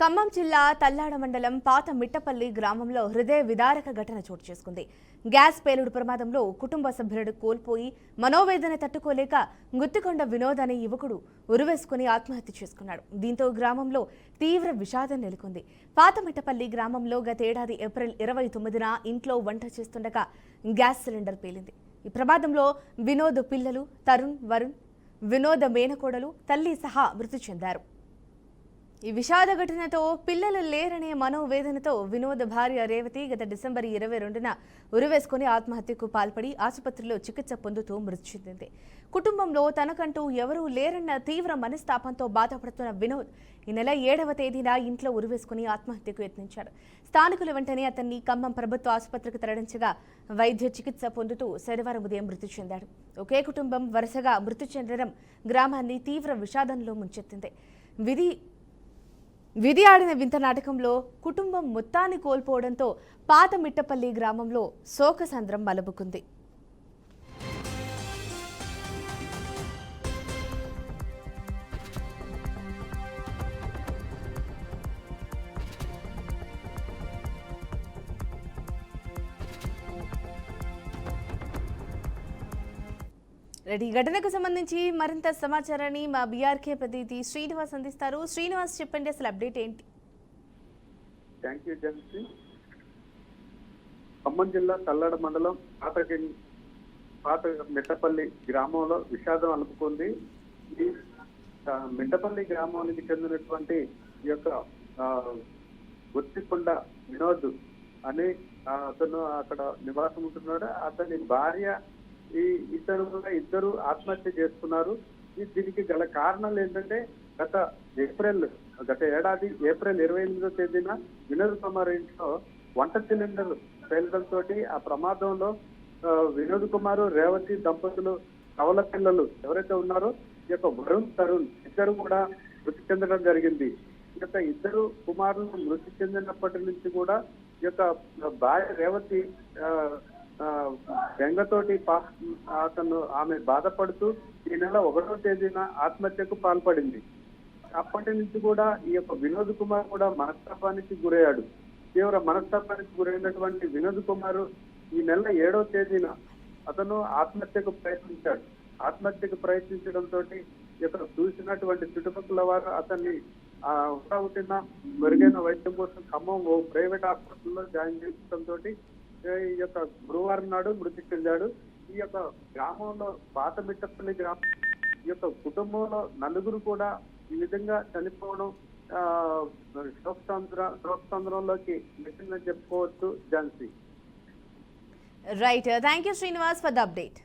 ఖమ్మం జిల్లా తల్లాడ మండలం పాత మిట్టపల్లి గ్రామంలో హృదయ విదారక ఘటన చోటు చేసుకుంది. గ్యాస్ పేలుడు ప్రమాదంలో కుటుంబ సభ్యులను కోల్పోయి మనోవేదన తట్టుకోలేక గుత్తికొండ వినోద్ అనే యువకుడు ఉరివేసుకుని ఆత్మహత్య చేసుకున్నాడు. దీంతో గ్రామంలో తీవ్ర విషాదం నెలకొంది. పాత మిట్టపల్లి గ్రామంలో గతేడాది ఏప్రిల్ 29న ఇంట్లో వంట చేస్తుండగా గ్యాస్ సిలిండర్ పేలింది. ఈ ప్రమాదంలో వినోద్ పిల్లలు తరుణ్, వరుణ్, వినోద్ మేనకోడలు, తల్లి సహా మృతి చెందారు. ఈ విషాద ఘటనతో పిల్లలు లేరనే మనోవేదనతో వినోద్ భార్య రేవతి గత డిసెంబర్ 22న ఉరివేసుకుని ఆత్మహత్యకు పాల్పడి ఆసుపత్రిలో చికిత్స పొందుతూ మృతి చెందింది. కుటుంబంలో తనకంటూ ఎవరూ లేరన్న తీవ్ర మనస్తాపంతో బాధపడుతున్న వినోద్ ఈ నెల 7వ తేదీన ఇంట్లో ఉరివేసుకుని ఆత్మహత్యకు యత్నించాడు. స్థానికులు వెంటనే అతన్ని ఖమ్మం ప్రభుత్వ ఆసుపత్రికి తరలించగా వైద్య చికిత్స పొందుతూ శనివారం ఉదయం మృతి చెందాడు. ఒకే కుటుంబం వరుసగా మృతి చెందడం గ్రామాన్ని తీవ్ర విషాదంలో ముంచెత్తింది. విధి ఆడిన వింత నాటకంలో కుటుంబం మొత్తాన్ని కోల్పోవడంతో పాత మిట్టపల్లి గ్రామంలో శోకసంద్రం మలబుకుంది. ఈ ఘటనకు సంబంధించి మరింత సమాచారాన్ని మా బీఆర్కే ప్రతినిధి శ్రీనివాస్ అందిస్తారు. శ్రీనివాస్, చెప్పండి అసలు అప్డేట్ ఏంటి? Thank you Gen Z. ఖమ్మం జిల్లా తల్లాడ మండలం పాత మిట్టపల్లి గ్రామంలో విషాదం అలుపుకుంది. ఈ మిట్టపల్లి గ్రామానికి చెందినటువంటి ఈ యొక్క గుత్తికొండ వినోద్ అని అతను అక్కడ నివాసం ఉంటున్నాడు. అతని భార్య ఇద్దరు ఆత్మహత్య చేసుకున్నారు. దీనికి గల కారణాలు ఏంటంటే గత ఏడాది ఏప్రిల్ 28వ తేదీన వినోద్ కుమార్ ఇంట్లో వంట సిలిండర్ పేలడంతో ఆ ప్రమాదంలో వినోద్ కుమార్, రేవతి దంపతులు కవల పిల్లలు ఎవరైతే ఉన్నారో ఈ యొక్క వరుణ్, తరుణ్ ఇద్దరు కూడా మృతి చెందడం జరిగింది. ఈ యొక్క ఇద్దరు కుమారులు మృతి చెందినప్పటి నుంచి కూడా ఈ యొక్క భార్య రేవతి బెంగతోటి ఆమె బాధపడుతూ ఈ నెల 1వ తేదీన ఆత్మహత్యకు పాల్పడింది. అప్పటి నుంచి కూడా ఈ యొక్క వినోద్ కుమార్ కూడా మనస్తాపానికి గురయ్యాడు. తీవ్ర మనస్తాపానికి గురైనటువంటి వినోద్ కుమార్ ఈ నెల 7వ తేదీన అతను ఆత్మహత్యకు ప్రయత్నించాడు. ఆత్మహత్యకు ప్రయత్నించడంతో ఈ యొక్క చూసినటువంటి చుట్టుపక్కల వారు అతన్ని ఉట్టిన మెరుగైన వైద్యం కోసం ఖమ్మం ప్రైవేట్ హాస్పిటల్లో జాయిన్ చేయడంతో ఈ యొక్క గురువారం నాడు మృతి చెందాడు. ఈ యొక్క గ్రామంలో పాత మిట్టపల్లి గ్రామం ఈ యొక్క కుటుంబంలో నలుగురు కూడా ఈ విధంగా చనిపోవడం శోకసంద్రంలోకి నెట్టిందని చెప్పుకోవచ్చు. Jhansi. Right, thank you Srinivas for the update.